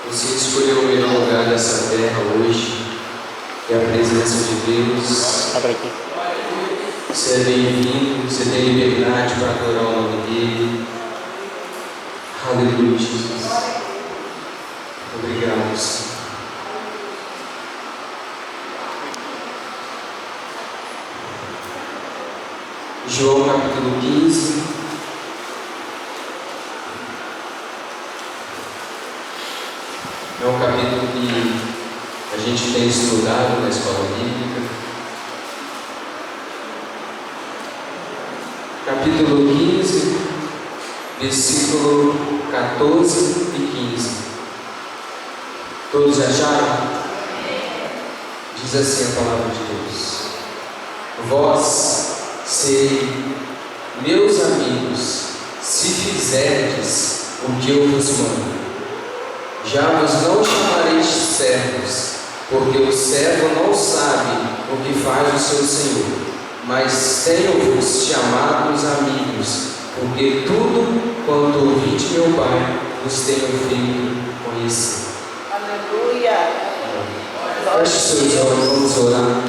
Você escolheu o melhor lugar dessa terra hoje, que é a presença de Deus. Abre aqui. Você é bem-vindo, você tem liberdade para adorar o nome dEle. Aleluia, Jesus. Obrigado, Senhor. João capítulo 15. É um capítulo que a gente tem estudado na escola bíblica. Capítulo 15, versículo 14 e 15. Todos acharam? Diz assim a palavra de Deus: Vós serei meus amigos, se fizerdes o que eu vos mando. Já vos não chamarei de servos, porque o servo não sabe o que faz o seu senhor, mas tenho-vos chamados amigos, porque tudo quanto ouvi de meu Pai vos tenho feito conhecer. Aleluia. Feche seus olhos, vamos orar.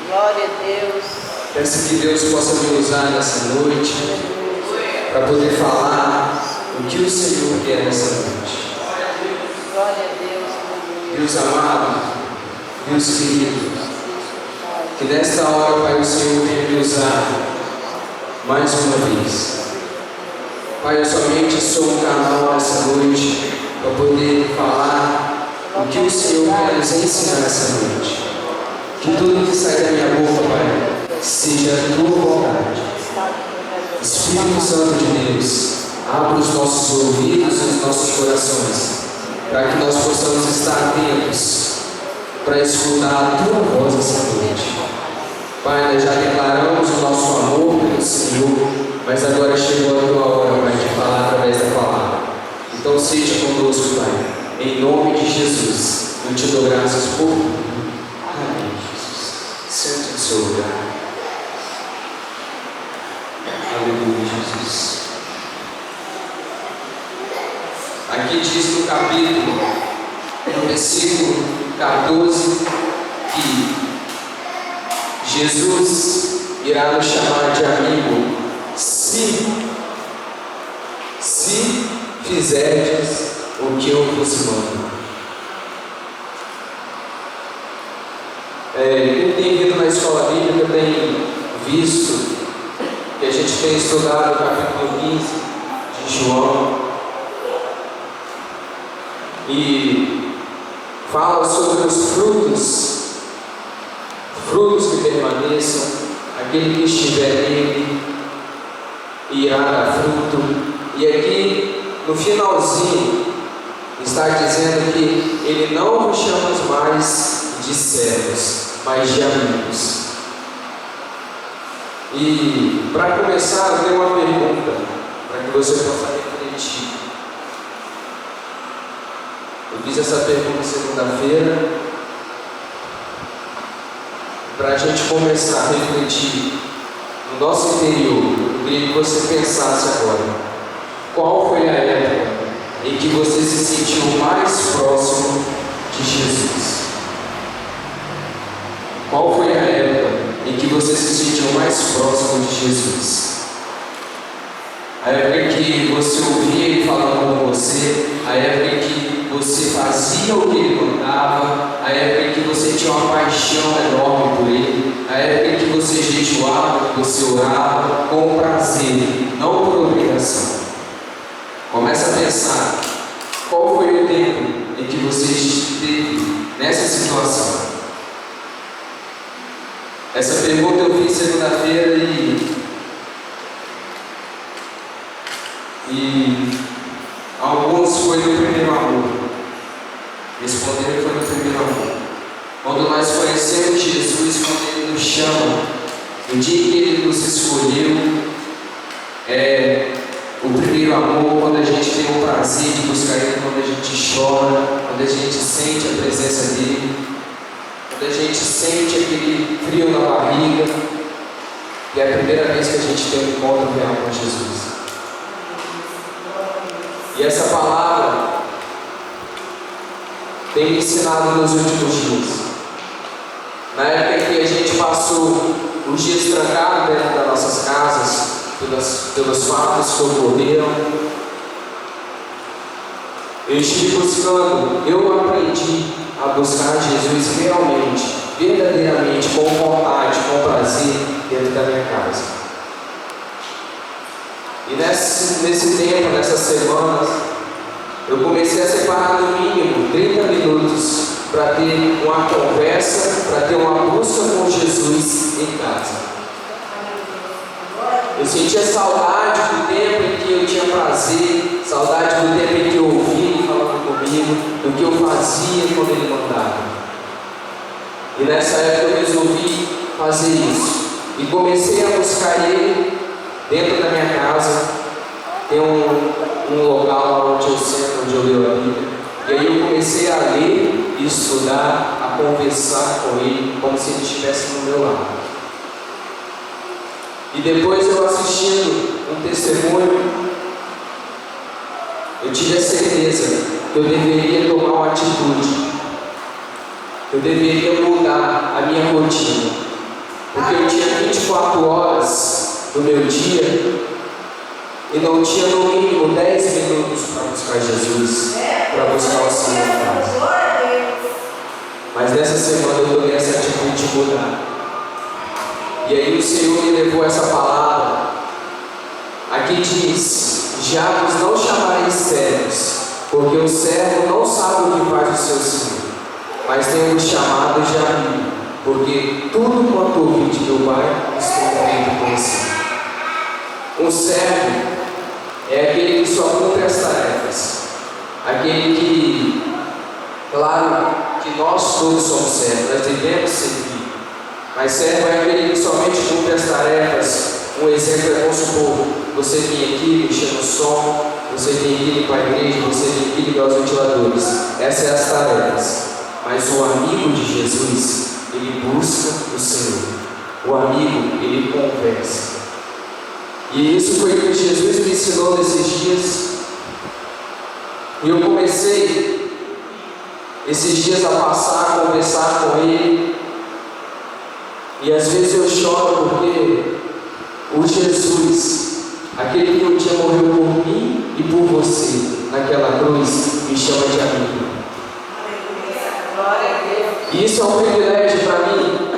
Glória a Deus. Peço que Deus possa me usar nessa noite para poder falar o que o Senhor quer nessa noite. Glória a Deus. Deus amado, Deus querido, que nesta hora, Pai, o Senhor venha me usar mais uma vez. Pai, eu somente sou um canal nessa noite para poder falar o que o Senhor quer nos ensinar nessa noite. Que tudo que sai da minha boca, Pai, seja a tua vontade. Espírito Santo de Deus, abra os nossos ouvidos e os nossos corações, para que nós possamos estar atentos para escutar a tua voz essa noite. Pai, nós já declaramos o nosso amor pelo Senhor, mas agora chegou a tua hora, Pai, de falar através da palavra. Então seja conosco, Pai, em nome de Jesus. Eu te dou graças por tudo. Amém, Jesus. Sente no seu lugar. Aleluia, Jesus. Aqui diz no capítulo, no versículo 14, que Jesus irá nos chamar de amigo se fizerdes o que eu vos mando. Quem tem vindo na escola bíblica tem visto que a gente tem estudado o capítulo 15 de João e fala sobre os frutos que permaneçam. Aquele que estiver nele irá dar fruto. E aqui no finalzinho está dizendo que ele não vos chama mais de servos, mas de amigos. E para começar, eu tenho uma pergunta para que você possa refletir. Eu fiz essa pergunta segunda-feira para a gente começar a refletir no nosso interior. Eu queria que você pensasse agora: qual foi a época em que você se sentiu mais próximo de Jesus? Qual foi a época em que você se sentiu mais próximo de Jesus? A época em que você ouvia Ele falando com você, a época em que você fazia o que Ele mandava, a época em que você tinha uma paixão enorme por Ele, a época em que você jejuava, que você orava com prazer, não por obrigação. Começa a pensar, qual foi o tempo em que você esteve nessa situação? Essa pergunta eu fiz segunda-feira e alguns foi no primeiro amor. Responderam que foi no primeiro amor. Quando nós conhecemos Jesus, quando Ele nos chama, no dia que Ele nos escolheu, o primeiro amor, quando a gente tem o prazer de buscar Ele, quando a gente chora, quando a gente sente a presença dEle, quando a gente sente aquele frio na barriga, e é a primeira vez que a gente tem um encontro real com Jesus. E essa palavra tem me ensinado nos últimos dias. Na época em que a gente passou os dias trancados dentro das nossas casas, pelos fatos que ocorreram, eu estive buscando, eu aprendi a buscar Jesus realmente, verdadeiramente, com vontade, com prazer, dentro da minha casa. E nesse tempo, nessas semanas, eu comecei a separar no mínimo 30 minutos para ter uma conversa, para ter uma busca com Jesus em casa. Eu sentia saudade do tempo em que eu tinha prazer, saudade do tempo em que eu ouvia Ele falando comigo, do que eu fazia quando Ele mandava. E nessa época eu resolvi fazer isso. E comecei a buscar Ele dentro da minha casa. Tem um local onde eu sento, onde eu leio a Bíblia. E aí eu comecei a ler e estudar, a conversar com Ele, como se Ele estivesse no meu lado. E depois eu assistindo um testemunho, eu tive a certeza que eu deveria tomar uma atitude. Eu deveria mudar a minha rotina. Porque eu tinha 24 horas no meu dia e não tinha no mínimo 10 minutos para buscar Jesus, para buscar o Senhor em casa. Mas nessa semana eu tomei essa atitude de mudar. E aí o Senhor me levou essa palavra. Aqui diz: já vos não chamareis servos, porque o servo não sabe o que faz o seu Senhor, mas tenho-vos chamado de amigo, porque tudo quanto ouvi de meu Pai estou feito por você. Um servo é aquele que só cumpre as tarefas, aquele que, claro que nós todos somos servos, nós devemos servir. Mas servo é aquele que somente cumpre as tarefas. Um exemplo é, vamos supor, você vem aqui mexer no som, você vem aqui limpar a igreja, você vem aqui ligar os ventiladores. Essas são as tarefas. Mas o amigo de Jesus, ele busca o Senhor. O amigo, ele conversa. E isso foi o que Jesus me ensinou nesses dias. E eu comecei esses dias a passar, a conversar com Ele. E às vezes eu choro porque o Jesus, aquele que um dia morreu por mim e por você naquela cruz, me chama de amigo. E isso é um privilégio para mim,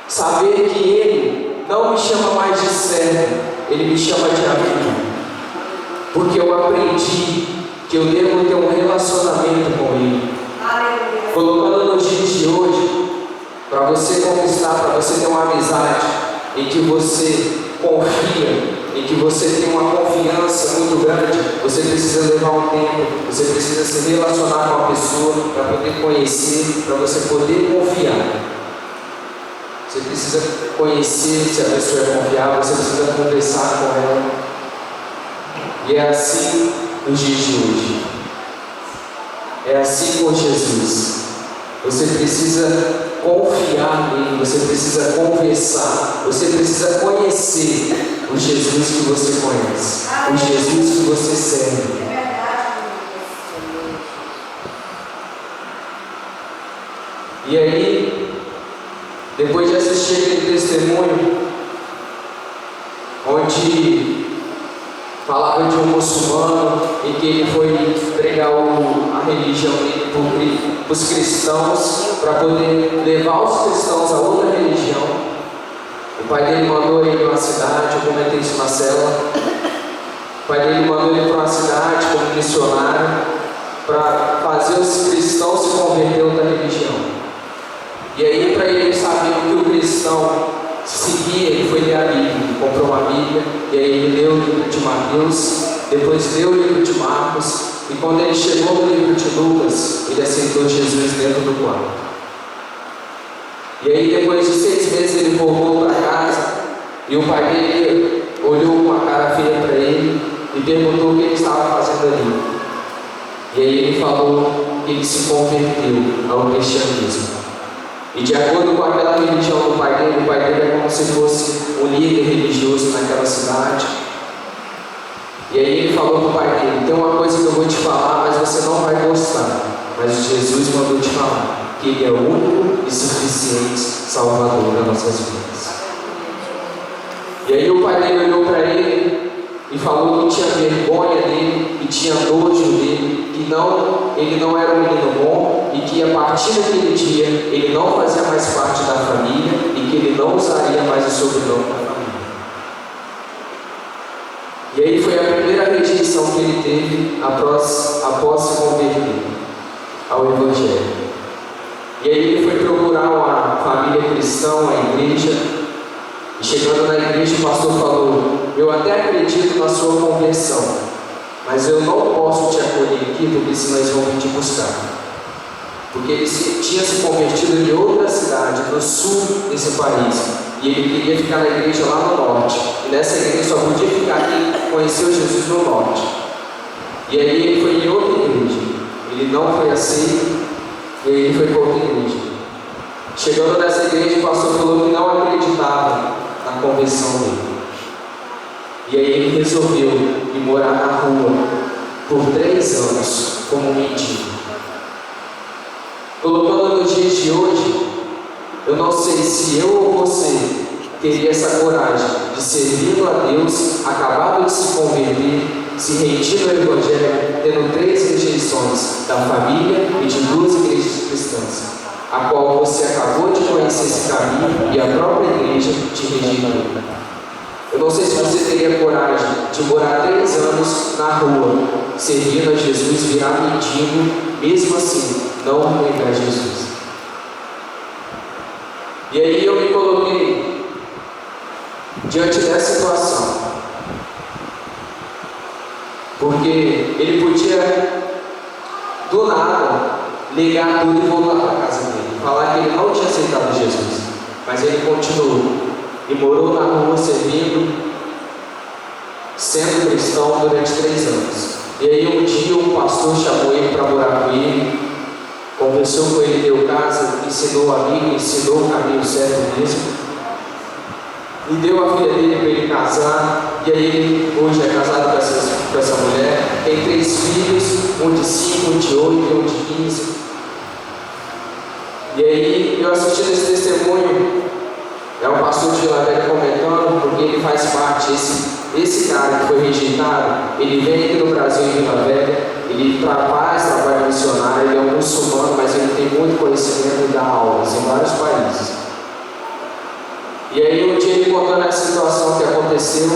saber que Ele não me chama mais de servo, Ele me chama de amigo. Porque eu aprendi que eu devo ter um relacionamento com Ele. Colocando nos dias de hoje, para você conquistar, para você ter uma amizade em que você confia, em que você tem uma confiança muito grande, você precisa levar um tempo, você precisa se relacionar com a pessoa para poder conhecer, para você poder confiar. Você precisa conhecer se a pessoa é confiável, você precisa conversar com ela. E é assim nos dias de hoje. É assim com Jesus. Você precisa confiar nele, você precisa conversar, você precisa conhecer o Jesus que você conhece, o Jesus que você serve. E aí, depois de assistir aquele testemunho, onde falava de um muçulmano em que ele foi pregar a religião dele para os cristãos, para poder levar os cristãos a outra religião. O pai dele mandou ele para uma cidade, eu comentei isso na célula. O pai dele mandou ele para uma cidade como missionário, para fazer os cristãos se converter a outra religião. E aí, para ele saber o que o cristão seguia, ele foi ler a Bíblia, comprou uma Bíblia, e aí ele leu o livro de Mateus, depois leu o livro de Marcos, e quando ele chegou no livro de Lucas, ele aceitou Jesus dentro do quarto. E aí, depois de 6 meses, ele voltou para casa, e o pai dele olhou com a cara feia para ele e perguntou o que ele estava fazendo ali. E aí ele falou que ele se converteu ao cristianismo. E de acordo com aquela religião do pai dele, o pai dele é como se fosse um líder religioso naquela cidade. E aí ele falou para o pai dele: tem uma coisa que eu vou te falar, mas você não vai gostar. mas Jesus mandou te falar que Ele é o único e suficiente Salvador das nossas vidas. E aí o pai dele olhou para ele e falou que tinha vergonha dele, que tinha nojo dele, que ele não era um menino bom e que a partir daquele dia ele não fazia mais parte da família e que ele não usaria mais o sobrenome da família. E aí foi a primeira rejeição que ele teve após se converter ao Evangelho. E aí ele foi procurar uma família cristã, uma igreja, e chegando na igreja o pastor falou: eu até acredito na sua conversão, mas eu não posso te acolher aqui porque senão eles vão vir te buscar. Porque ele tinha se convertido em outra cidade, no sul desse país, e ele queria ficar na igreja lá no norte, e nessa igreja só podia ficar quem conheceu Jesus no norte. E aí ele foi em outra igreja, ele não foi aceito, e aí ele foi para outra igreja. Chegando nessa igreja, o pastor falou que não acreditava na conversão dele. E aí ele resolveu ir morar na rua por 3 anos como mendigo. Colocando nos dias de hoje, eu não sei se eu ou você teria essa coragem de servir a Deus, acabado de se converter, se rendido ao Evangelho, tendo 3 rejeições da família e de 2 igrejas cristãs, a qual você acabou de conhecer esse caminho e a própria igreja te rejeitou. Eu não sei se você teria coragem de morar 3 anos na rua, servindo a Jesus, virar mendigo, mesmo assim, não negar Jesus. E aí eu me coloquei diante dessa situação, porque ele podia, do nada, negar tudo e voltar para casa dele, falar que ele não tinha aceitado Jesus, mas ele continuou e morou na rua servindo, sendo cristão durante 3 anos. E aí um dia um pastor chamou ele para morar com ele, conversou com ele, deu casa, ensinou o amigo, ensinou o caminho certo mesmo, e deu a filha dele para ele casar. E aí ele hoje é casado com essa mulher, tem 3 filhos, um de 5, um de 8 e um de 15. E aí eu assistindo esse testemunho, é o pastor de Vila Velha comentando, porque ele faz parte, esse cara que foi rejeitado, ele vem aqui no Brasil, em Vila Velha, ele faz trabalho missionário, ele é um muçulmano, mas ele tem muito conhecimento e dá aulas em vários países. E aí um dia ele contando essa situação que aconteceu,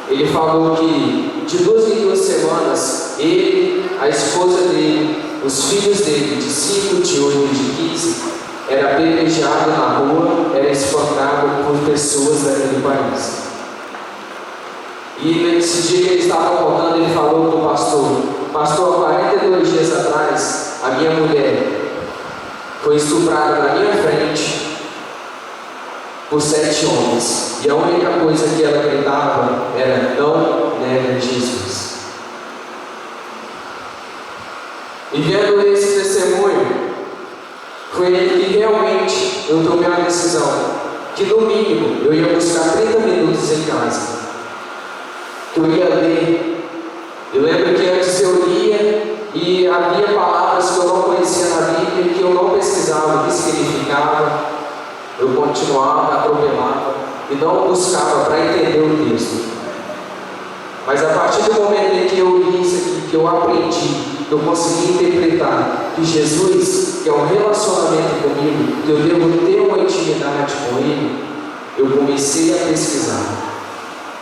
ele falou que de 2 em 2 semanas, ele, a esposa dele, os filhos dele, de 5, de 8 e de 15, era apedrejado na rua, era espancado por pessoas daquele país. E nesse dia que ele estava contando, ele falou para o pastor, 42 dias atrás, a minha mulher foi estuprada na minha frente por 7 homens, e a única coisa que ela gritava era: não nega Jesus. E vendo esse testemunho, foi ele que realmente eu tomei uma decisão, que no mínimo eu ia buscar 30 minutos em casa, que eu ia ler. Eu lembro que antes eu lia e havia palavras que eu não conhecia na Bíblia, que eu não pesquisava o que significava, eu continuava, atropelava e não buscava para entender o texto. Mas a partir do momento em que eu li isso aqui, que eu aprendi, eu consegui interpretar que Jesus, que é um relacionamento comigo, que eu devo ter uma intimidade com Ele, eu comecei a pesquisar,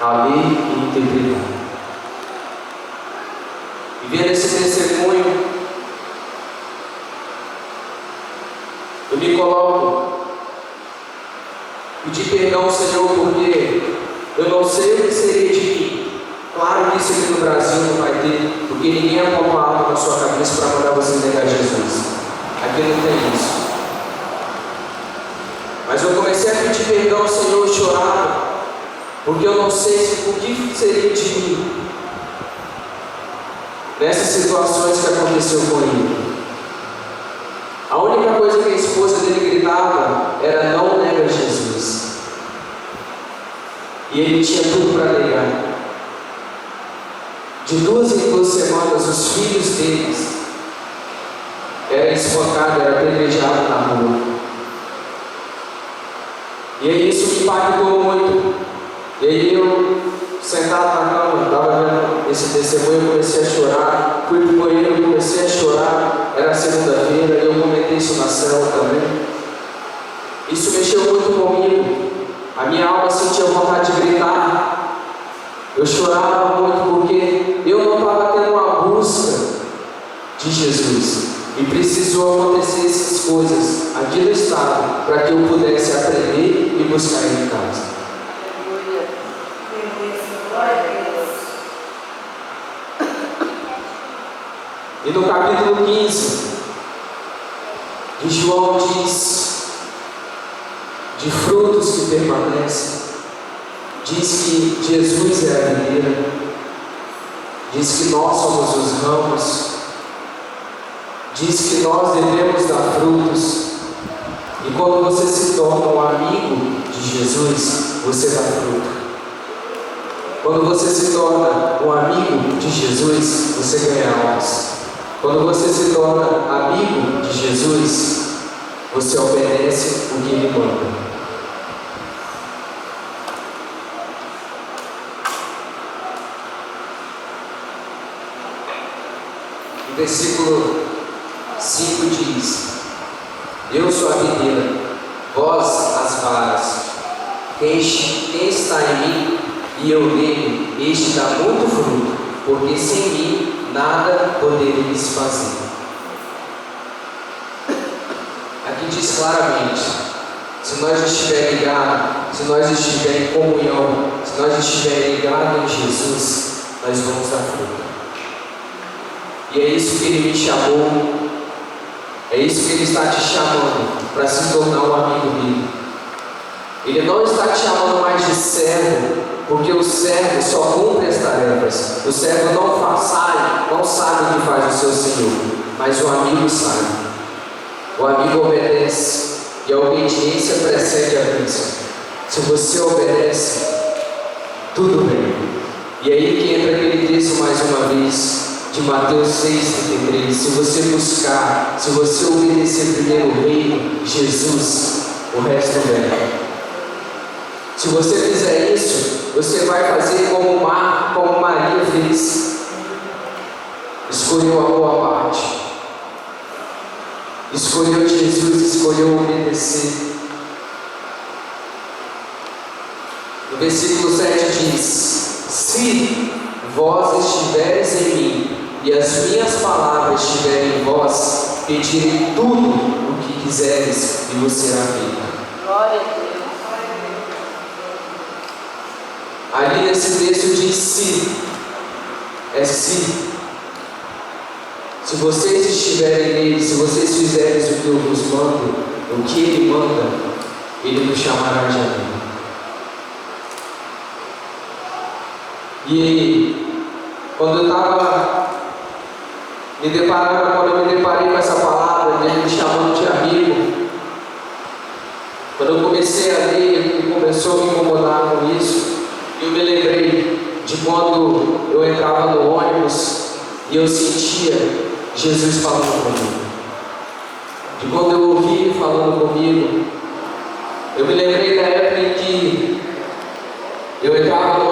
a ler e interpretar. E vendo esse testemunho, eu me coloco, pedir perdão ao Senhor, porque eu não sei o que seria de mim. Claro que isso aqui no Brasil não vai ter, porque ninguém aponta uma arma na sua cabeça para mandar você negar Jesus. Aqui não tem isso. Mas eu comecei a pedir perdão ao Senhor, chorar, porque eu não sei o que seria de mim nessas situações que aconteceu com ele. A única coisa que a esposa dele gritava era: não nega Jesus. E ele tinha tudo para negar. De 2 em 2 semanas, os filhos deles era espancado, era apedrejado na rua. E é isso que impactou muito. E aí eu, sentado na cama, estava vendo esse testemunho, eu comecei a chorar. Fui pro banheiro, comecei a chorar. Era segunda-feira, e eu comentei isso na célula também. Isso mexeu muito comigo. A minha alma sentia vontade de gritar. Eu chorava muito porque eu não estava tendo uma busca de Jesus. E precisou acontecer essas coisas aqui no estado para que eu pudesse aprender e buscar ele em casa. Aleluia. Glória a Deus. E no capítulo 15 de João diz de frutos que permanecem. Diz que Jesus é a videira. Diz que nós somos os ramos. Diz que nós devemos dar frutos. E quando você se torna um amigo de Jesus, você dá fruto. Quando você se torna um amigo de Jesus, você ganha almas. Quando você se torna amigo de Jesus, você obedece o que Ele manda. O versículo 5 diz: Eu sou a videira, vós as varas. Quem está em mim e eu nele, este dá muito fruto, porque sem mim nada podereis fazer. Aqui diz claramente: se nós estivermos ligados, se nós estivermos em comunhão, se nós estivermos ligados em Jesus, nós vamos dar fruto. E é isso que Ele me chamou, é isso que Ele está te chamando, para se tornar um amigo dele. Ele não está te chamando mais de servo, porque o servo só cumpre as tarefas. O servo não sabe o que faz o seu Senhor, mas o amigo sabe. O amigo obedece, e a obediência precede a bênção. Se você obedece, tudo bem. E aí que entra aquele texto mais uma vez, de Mateus 6,33. Se você buscar, se você obedecer primeiro o reino, Jesus, o resto vem. Se você fizer isso, você vai fazer como Maria fez. Escolheu a boa parte. Escolheu Jesus, escolheu obedecer. No versículo 7 diz: Se vós estiveres em mim, e as minhas palavras estiverem em vós, pedirei tudo o que quiseres, e vos será feito. Glória a Deus. Ali nesse texto diz se. É se. Se vocês estiverem nele, se vocês fizerem o que eu vos mando, o que ele manda, ele nos chamará de amigo. E quando eu me deparei com essa palavra, ele me chamando de amigo, quando eu comecei a ler, ele começou a me incomodar com isso. Eu me lembrei de quando eu entrava no ônibus e eu sentia Jesus falando comigo. De quando eu ouvi Ele falando comigo. Eu me lembrei da época em que eu entrava no